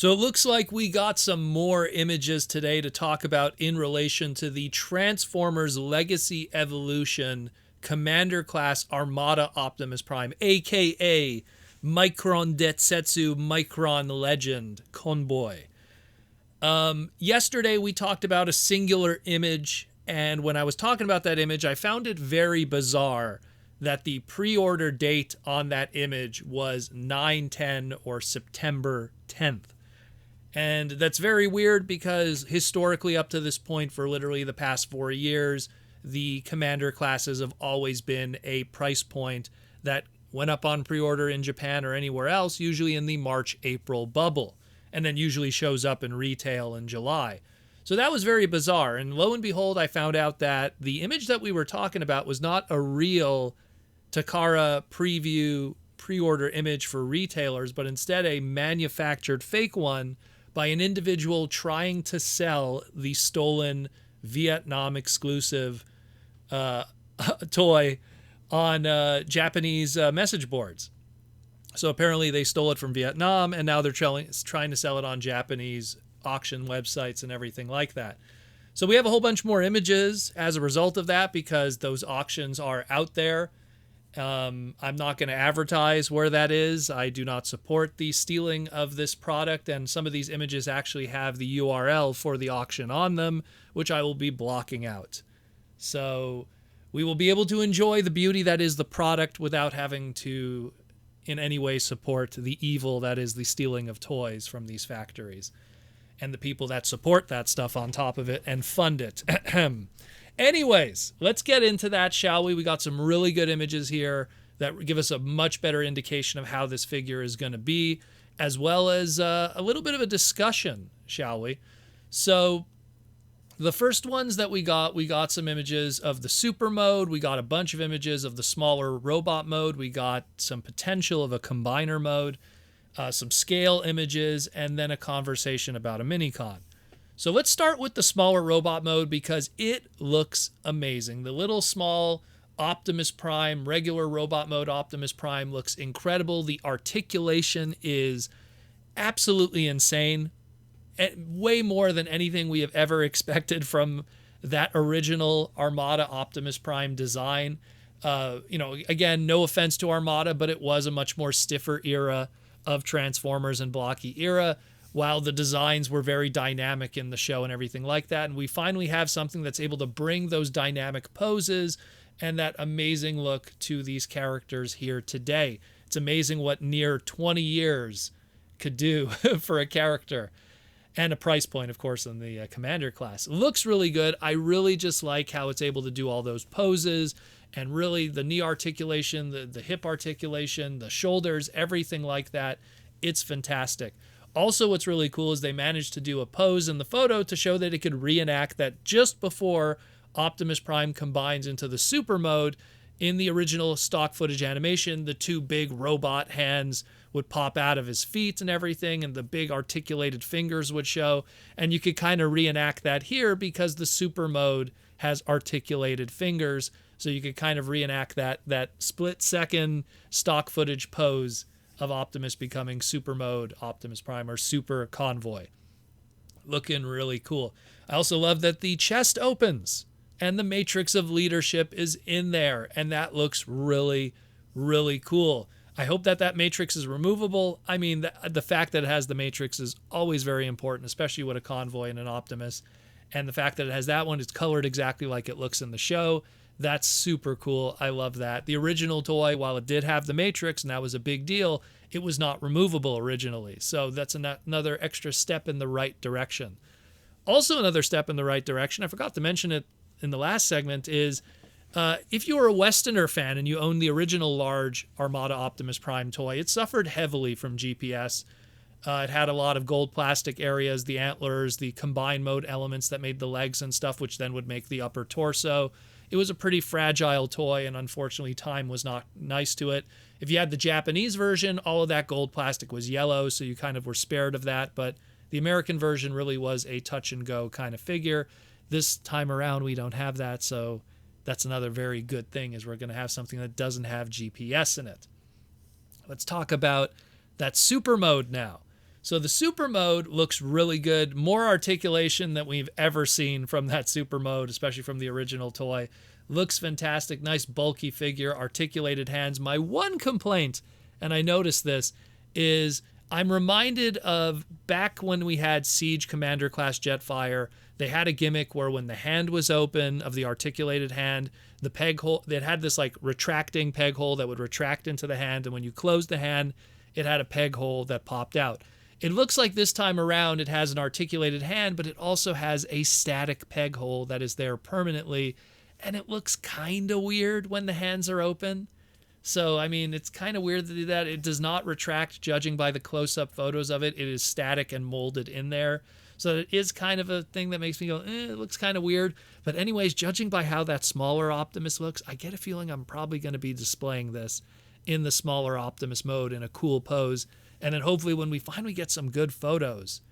So it looks like we got some more images today to talk about in relation to the Transformers Legacy Evolution Commander Class Armada Optimus Prime, aka Micron Detsetsu Micron Legend Convoy. Yesterday we talked about a singular image, and when I was talking about that image, I found it very bizarre that the pre-order date on that image was 9/10 or September 10th. And that's very weird because historically up to this point, for literally the past 4 years, the commander classes have always been a price point that went up on pre-order in Japan or anywhere else, usually in the March-April bubble, and then usually shows up in retail in July. So that was very bizarre, and lo and behold, I found out that the image that we were talking about was not a real Takara preview pre-order image for retailers, but instead a manufactured fake one by an individual trying to sell the stolen Vietnam exclusive toy on Japanese message boards. So apparently they stole it from Vietnam, and now they're trying to sell it on Japanese auction websites and everything like that. So we have a whole bunch more images as a result of that because those auctions are out there. I'm not going to advertise where that is. I do not support the stealing of this product, and some of these images actually have the URL for the auction on them, which I will be blocking out. So we will be able to enjoy the beauty that is the product without having to in any way support the evil that is the stealing of toys from these factories and the people that support that stuff on top of it and fund it. Anyways, let's get into that, shall we? We got some really good images here that give us a much better indication of how this figure is going to be, as well as a little bit of a discussion, shall we? So the first ones that we got some images of the super mode. We got a bunch of images of the smaller robot mode. We got some potential of a combiner mode, some scale images, and then a conversation about a Minicon. So let's start with the smaller robot mode because it looks amazing. The little small Optimus Prime, regular robot mode Optimus Prime looks incredible. The articulation is absolutely insane. Way more than anything we have ever expected from that original Armada Optimus Prime design. Again, no offense to Armada, but it was a much more stiffer era of Transformers and blocky era, while the designs were very dynamic in the show and everything like that. And we finally have something that's able to bring those dynamic poses and that amazing look to these characters here today. It's amazing what near 20 years could do for a character. And a price point, of course, in the Commander class. It looks really good. I really just like how it's able to do all those poses and really the knee articulation, the hip articulation, the shoulders, everything like that. It's fantastic. Also, what's really cool is they managed to do a pose in the photo to show that it could reenact that just before Optimus Prime combines into the super mode. In the original stock footage animation, the two big robot hands would pop out of his feet and everything, and the big articulated fingers would show. And you could kind of reenact that here because the super mode has articulated fingers. So you could kind of reenact that split-second stock footage pose of Optimus becoming super mode Optimus Prime or super convoy. Looking really cool. I also love that the chest opens and the matrix of leadership is in there, and that looks really, really cool. I hope that matrix is removable. I mean, the fact that it has the matrix is always very important, especially with a convoy and an Optimus. And the fact that it has that one, it's colored exactly like it looks in the show. That's super cool. I love that. The original toy, while it did have the matrix, and that was a big deal, it was not removable originally. So that's another extra step in the right direction. Also another step in the right direction, I forgot to mention it in the last segment, is if you were a Westerner fan and you owned the original large Armada Optimus Prime toy, it suffered heavily from GPS. It had a lot of gold plastic areas, the antlers, the combined mode elements that made the legs and stuff, which then would make the upper torso. It was a pretty fragile toy, and unfortunately time was not nice to it. If you had the Japanese version, all of that gold plastic was yellow, so you kind of were spared of that, but the American version really was a touch-and-go kind of figure. This time around, we don't have that, so that's another very good thing, is we're going to have something that doesn't have GPS in it. Let's talk about that super mode now. So the super mode looks really good. More articulation than we've ever seen from that super mode, especially from the original toy. Looks fantastic. Nice bulky figure, articulated hands. My one complaint, and I noticed this, is I'm reminded of back when we had Siege Commander class Jetfire. They had a gimmick where when the hand was open of the articulated hand, the peg hole, it had this like retracting peg hole that would retract into the hand. And when you closed the hand, it had a peg hole that popped out. It looks like this time around it has an articulated hand, but it also has a static peg hole that is there permanently. And it looks kind of weird when the hands are open. So, I mean, it's kind of weird to do that. It does not retract, judging by the close-up photos of it. It is static and molded in there. So it is kind of a thing that makes me go, it looks kind of weird. But anyways, judging by how that smaller Optimus looks, I get a feeling I'm probably going to be displaying this in the smaller Optimus mode in a cool pose. And then hopefully when we finally get some good photos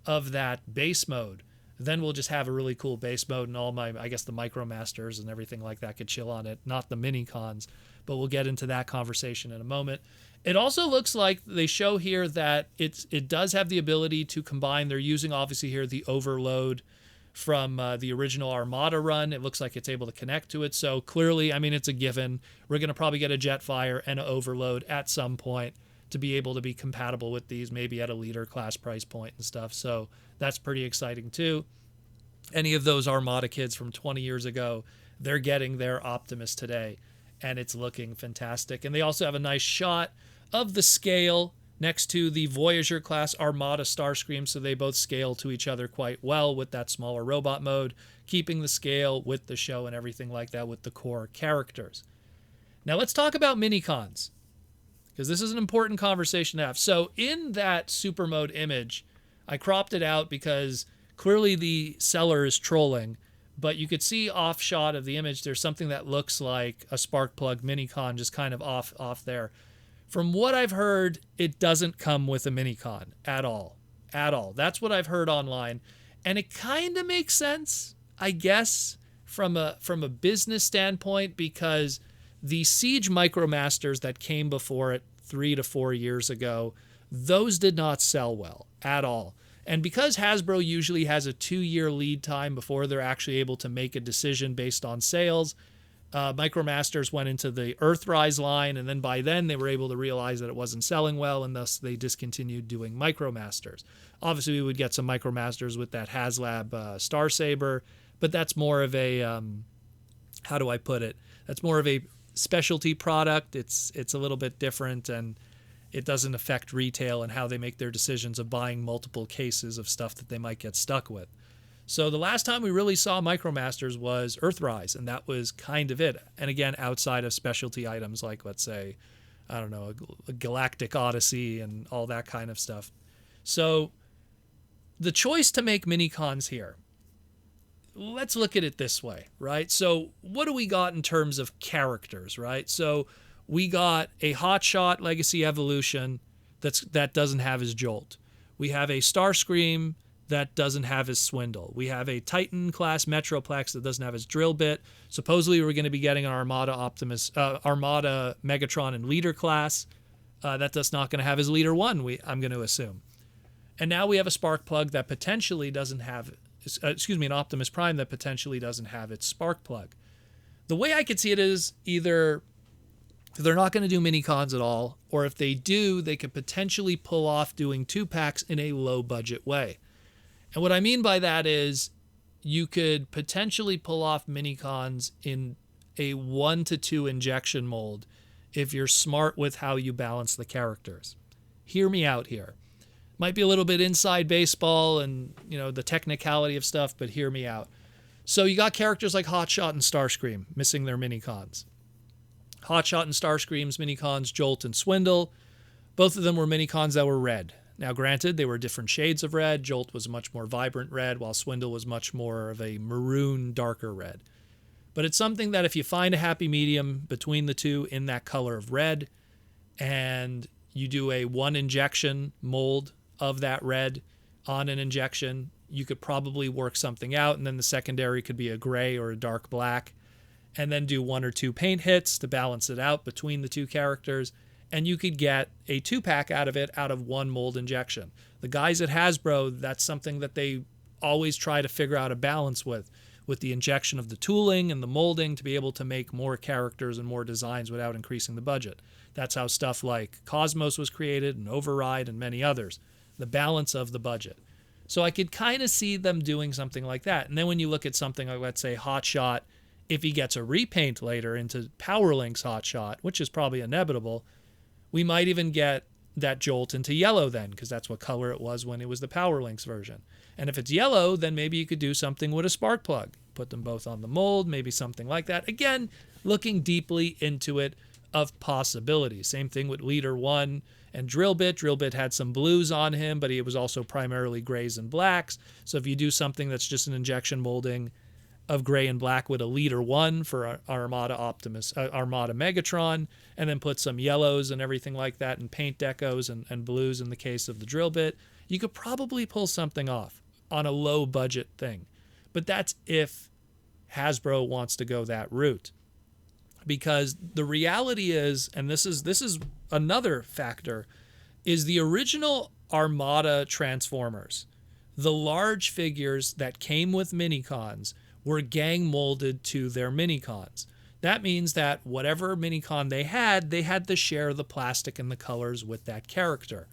of that base mode, then we'll just have a really cool base mode and all my, I guess the Micromasters and everything like that could chill on it, not the Minicons, but we'll get into that conversation in a moment. It also looks like they show here that it does have the ability to combine. They're using obviously here the overload from the original Armada run. It looks like it's able to connect to it. So clearly, I mean, it's a given. We're going to probably get a Jetfire and an overload at some point to be able to be compatible with these, maybe at a leader class price point and stuff. So that's pretty exciting too. Any of those Armada kids from 20 years ago, they're getting their Optimus today, and it's looking fantastic. And they also have a nice shot of the scale next to the Voyager class Armada Starscream, so they both scale to each other quite well with that smaller robot mode, keeping the scale with the show and everything like that with the core characters. Now let's talk about Minicons, because this is an important conversation to have. So in that super mode image, I cropped it out because clearly the seller is trolling, but you could see off shot of the image, there's something that looks like a spark plug Minicon just kind of off there. From what I've heard, it doesn't come with a Minicon at all. At all. That's what I've heard online. And it kind of makes sense, I guess, from a business standpoint, because the Siege Micromasters that came before it 3 to 4 years ago, those did not sell well at all. And because Hasbro usually has a 2-year lead time before they're actually able to make a decision based on sales, Micromasters went into the Earthrise line, and then by then they were able to realize that it wasn't selling well, and thus they discontinued doing Micromasters. Obviously, we would get some Micromasters with that HasLab Star Saber, but that's more of a, how do I put it? That's more of a specialty product. It's a little bit different, and it doesn't affect retail and how they make their decisions of buying multiple cases of stuff that they might get stuck with. So the last time we really saw Micromasters was Earthrise, and that was kind of it. And again, outside of specialty items like, let's say, I don't know, a Galactic Odyssey and all that kind of stuff. So the choice to make Minicons here, let's look at it this way, right? So what do we got in terms of characters, right? So we got a Hotshot Legacy Evolution that doesn't have his Jolt. We have a Starscream that doesn't have his Swindle. We have a Titan class Metroplex that doesn't have his drill bit. Supposedly we're going to be getting an Armada Optimus, Armada Megatron and Leader class. That's not going to have his Leader 1, I'm going to assume. And now we have a Spark Plug that potentially doesn't have, an Optimus Prime that potentially doesn't have its Spark Plug. The way I could see it is either they're not going to do Minicons at all, or if they do, they could potentially pull off doing 2-packs in a low-budget way. And what I mean by that is you could potentially pull off Minicons in a 1 to 2 injection mold if you're smart with how you balance the characters. Hear me out here. Might be a little bit inside baseball and, the technicality of stuff, but hear me out. So you got characters like Hotshot and Starscream missing their Minicons. Hotshot and Starscream's Minicons, Jolt and Swindle, both of them were Minicons that were red. Now, granted, they were different shades of red. Jolt was a much more vibrant red, while Swindle was much more of a maroon, darker red. But it's something that if you find a happy medium between the two in that color of red, and you do a 1 injection mold of that red on an injection, you could probably work something out, and then the secondary could be a gray or a dark black, and then do 1 or 2 paint hits to balance it out between the two characters, and you could get a 2-pack out of it out of one mold injection. The guys at Hasbro, that's something that they always try to figure out a balance with the injection of the tooling and the molding to be able to make more characters and more designs without increasing the budget. That's how stuff like Cosmos was created, and Override, and many others. The balance of the budget. So I could kind of see them doing something like that. And then when you look at something like, let's say, Hotshot, if he gets a repaint later into Power Link's Hotshot, which is probably inevitable, we might even get that jolt into yellow then, because that's what color it was when it was the Power Links version. And if it's yellow, then maybe you could do something with a spark plug. Put them both on the mold, maybe something like that. Again, looking deeply into it of possibilities. Same thing with Leader 1 and Drillbit. Drillbit had some blues on him, but he was also primarily grays and blacks. So if you do something that's just an injection molding of gray and black with a Leader 1 for Armada Optimus, Armada Megatron, and then put some yellows and everything like that and paint decos and blues in the case of the Drillbit, you could probably pull something off on a low budget thing. But that's if Hasbro wants to go that route. Because the reality is, and this is another factor, is the original Armada Transformers, the large figures that came with Minicons, were gang molded to their Minicons. That means that whatever Minicon they had to share the plastic and the colors with that character.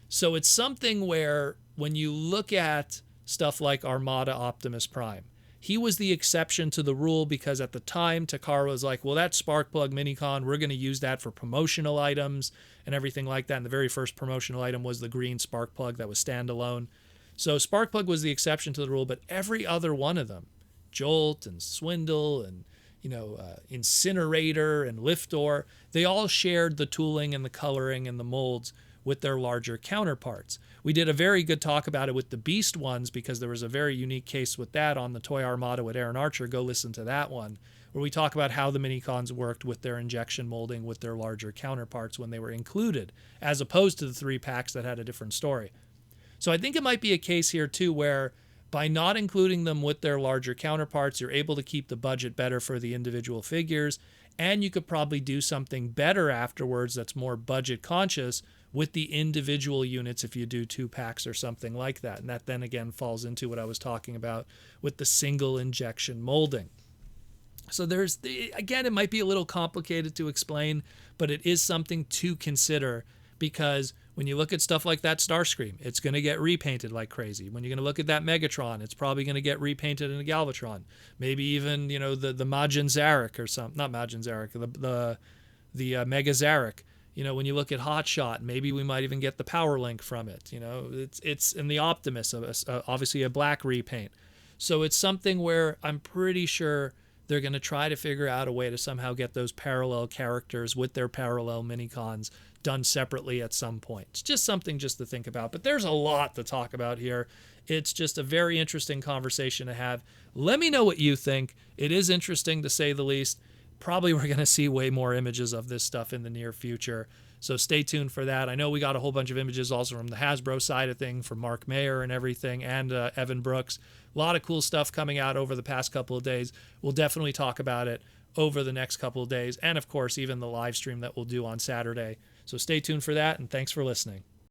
So it's something where when you look at stuff like Armada Optimus Prime, he was the exception to the rule because at the time Takara was like, well, that Sparkplug Minicon, we're going to use that for promotional items and everything like that. And the very first promotional item was the green Sparkplug that was standalone. So Sparkplug was the exception to the rule, but every other one of them, Jolt and Swindle and Incinerator and Liftor, they all shared the tooling and the coloring and the molds with their larger counterparts. We did a very good talk about it with the Beast ones because there was a very unique case with that on the Toy Armada with Aaron Archer. Go listen to that one, where we talk about how the Minicons worked with their injection molding with their larger counterparts when they were included, as opposed to the 3-packs that had a different story. So I think it might be a case here too where by not including them with their larger counterparts, you're able to keep the budget better for the individual figures, and you could probably do something better afterwards that's more budget conscious with the individual units if you do 2-packs or something like that. And that then again falls into what I was talking about with the single injection molding. So again, it might be a little complicated to explain, but it is something to consider because when you look at stuff like that Starscream, it's going to get repainted like crazy. When you're going to look at that Megatron, it's probably going to get repainted in a Galvatron. Maybe even, the Majin Zarek or something. Not Majin Zarek, the Mega Zarek. When you look at Hotshot, maybe we might even get the Power Link from it. It's in the Optimus, obviously a black repaint. So it's something where I'm pretty sure they're going to try to figure out a way to somehow get those parallel characters with their parallel Minicons done separately at some point. It's just something just to think about. But there's a lot to talk about here. It's just a very interesting conversation to have. Let me know what you think. It is interesting to say the least. Probably we're going to see way more images of this stuff in the near future. So stay tuned for that. I know we got a whole bunch of images also from the Hasbro side of things, from Mark Mayer and everything, and Evan Brooks. A lot of cool stuff coming out over the past couple of days. We'll definitely talk about it over the next couple of days. And, of course, even the live stream that we'll do on Saturday. So stay tuned for that, and thanks for listening.